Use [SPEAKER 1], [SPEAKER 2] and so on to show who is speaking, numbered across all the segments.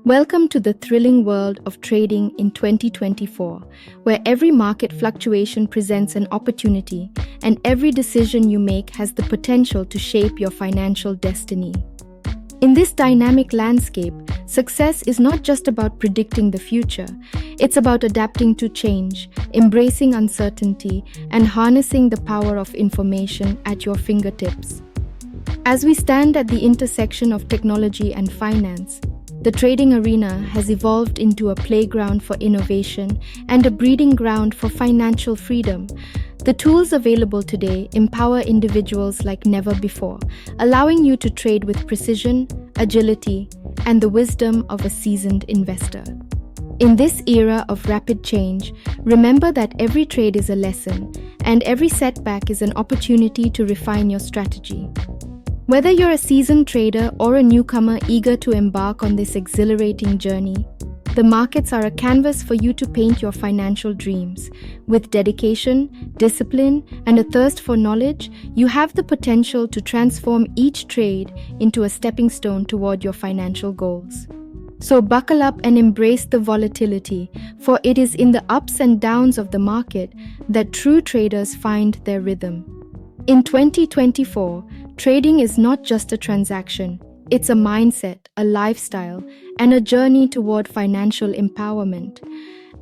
[SPEAKER 1] Welcome to the thrilling world of trading in 2024, where every market fluctuation presents an opportunity and every decision you make has the potential to shape your financial destiny. In this dynamic landscape, success is not just about predicting the future, it's about adapting to change, embracing uncertainty, and harnessing the power of information at your fingertips. As we stand at the intersection of technology and finance, the trading arena has evolved into a playground for innovation and a breeding ground for financial freedom. The tools available today empower individuals like never before, allowing you to trade with precision, agility, and the wisdom of a seasoned investor. In this era of rapid change, remember that every trade is a lesson, and every setback is an opportunity to refine your strategy. Whether you're a seasoned trader or a newcomer eager to embark on this exhilarating journey, the markets are a canvas for you to paint your financial dreams. With dedication, discipline, and a thirst for knowledge, you have the potential to transform each trade into a stepping stone toward your financial goals. So buckle up and embrace the volatility, for it is in the ups and downs of the market that true traders find their rhythm. In 2024, trading is not just a transaction, it's a mindset, a lifestyle, and a journey toward financial empowerment.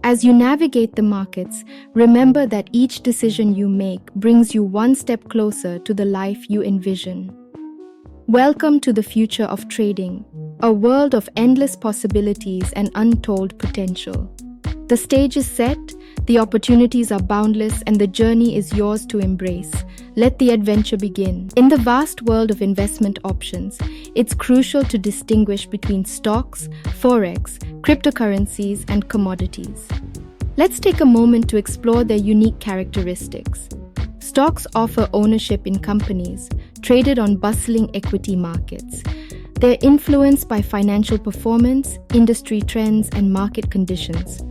[SPEAKER 1] As you navigate the markets, remember that each decision you make brings you one step closer to the life you envision. Welcome to the future of trading, a world of endless possibilities and untold potential. The stage is set, the opportunities are boundless, and the journey is yours to embrace. Let the adventure begin. In the vast world of investment options, it's crucial to distinguish between stocks, forex, cryptocurrencies, and commodities. Let's take a moment to explore their unique characteristics. Stocks offer ownership in companies, traded on bustling equity markets. They're influenced by financial performance, industry trends, and market conditions.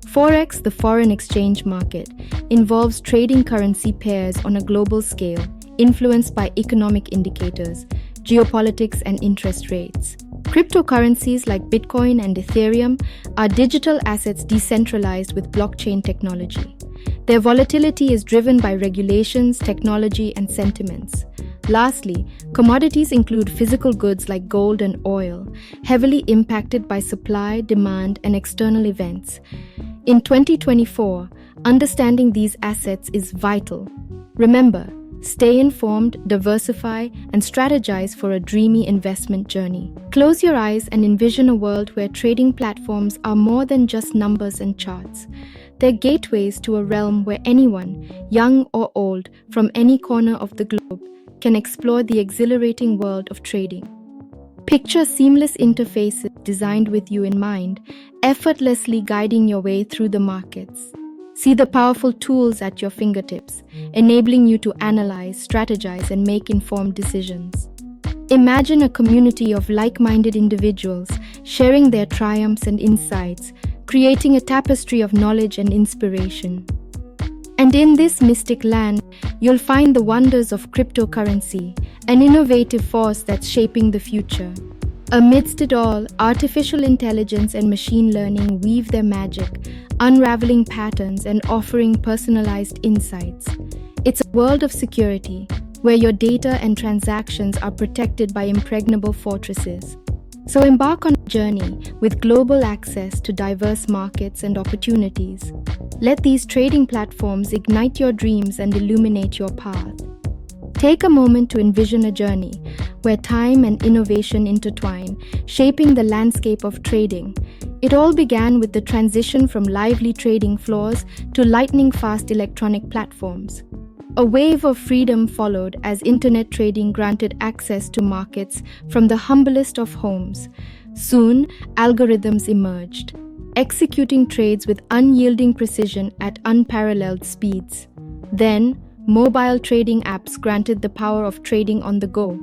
[SPEAKER 1] Forex, the foreign exchange market, involves trading currency pairs on a global scale, influenced by economic indicators, geopolitics, and interest rates. Cryptocurrencies like Bitcoin and Ethereum are digital assets decentralized with blockchain technology. Their volatility is driven by regulations, technology, and sentiments. Lastly, commodities include physical goods like gold and oil, heavily impacted by supply, demand, and external events. In 2024, understanding these assets is vital. Remember, stay informed, diversify, and strategize for a dreamy investment journey. Close your eyes and envision a world where trading platforms are more than just numbers and charts. They're gateways to a realm where anyone, young or old, from any corner of the globe, can explore the exhilarating world of trading. Picture seamless interfaces designed with you in mind, effortlessly guiding your way through the markets. See the powerful tools at your fingertips, enabling you to analyze, strategize, and make informed decisions. Imagine a community of like-minded individuals sharing their triumphs and insights, creating a tapestry of knowledge and inspiration. And in this mystic land, you'll find the wonders of cryptocurrency, an innovative force that's shaping the future. Amidst it all, artificial intelligence and machine learning weave their magic, unraveling patterns and offering personalized insights. It's a world of security, where your data and transactions are protected by impregnable fortresses. So embark on a journey with global access to diverse markets and opportunities. Let these trading platforms ignite your dreams and illuminate your path. Take a moment to envision a journey where time and innovation intertwine, shaping the landscape of trading. It all began with the transition from lively trading floors to lightning-fast electronic platforms. A wave of freedom followed as internet trading granted access to markets from the humblest of homes. Soon, algorithms emerged, executing trades with unyielding precision at unparalleled speeds. Then, mobile trading apps granted the power of trading on the go.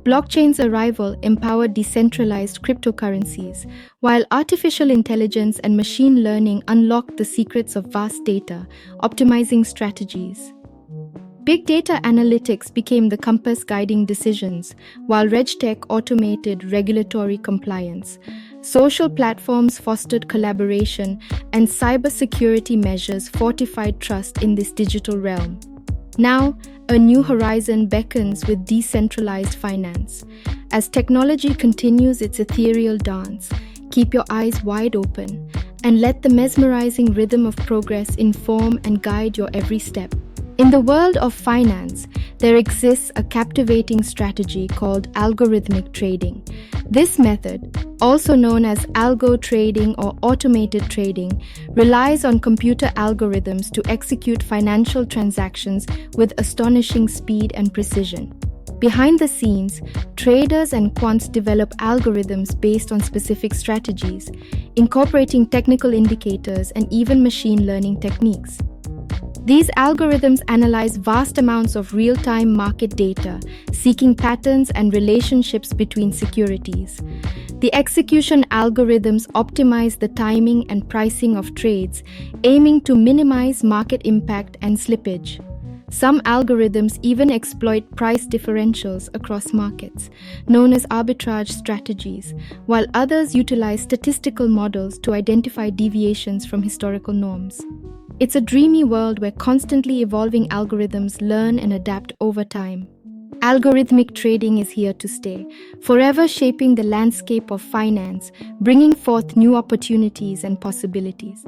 [SPEAKER 1] Blockchain's arrival empowered decentralized cryptocurrencies, while artificial intelligence and machine learning unlocked the secrets of vast data, optimizing strategies. Big data analytics became the compass guiding decisions, while RegTech automated regulatory compliance. Social platforms fostered collaboration, and cybersecurity measures fortified trust in this digital realm. Now, a new horizon beckons with decentralized finance. As technology continues its ethereal dance, keep your eyes wide open and let the mesmerizing rhythm of progress inform and guide your every step. In the world of finance, there exists a captivating strategy called algorithmic trading. This method, also known as algo trading or automated trading, relies on computer algorithms to execute financial transactions with astonishing speed and precision. Behind the scenes, traders and quants develop algorithms based on specific strategies, incorporating technical indicators and even machine learning techniques. These algorithms analyze vast amounts of real-time market data, seeking patterns and relationships between securities. The execution algorithms optimize the timing and pricing of trades, aiming to minimize market impact and slippage. Some algorithms even exploit price differentials across markets, known as arbitrage strategies, while others utilize statistical models to identify deviations from historical norms. It's a dreamy world where constantly evolving algorithms learn and adapt over time. Algorithmic trading is here to stay, forever shaping the landscape of finance, bringing forth new opportunities and possibilities.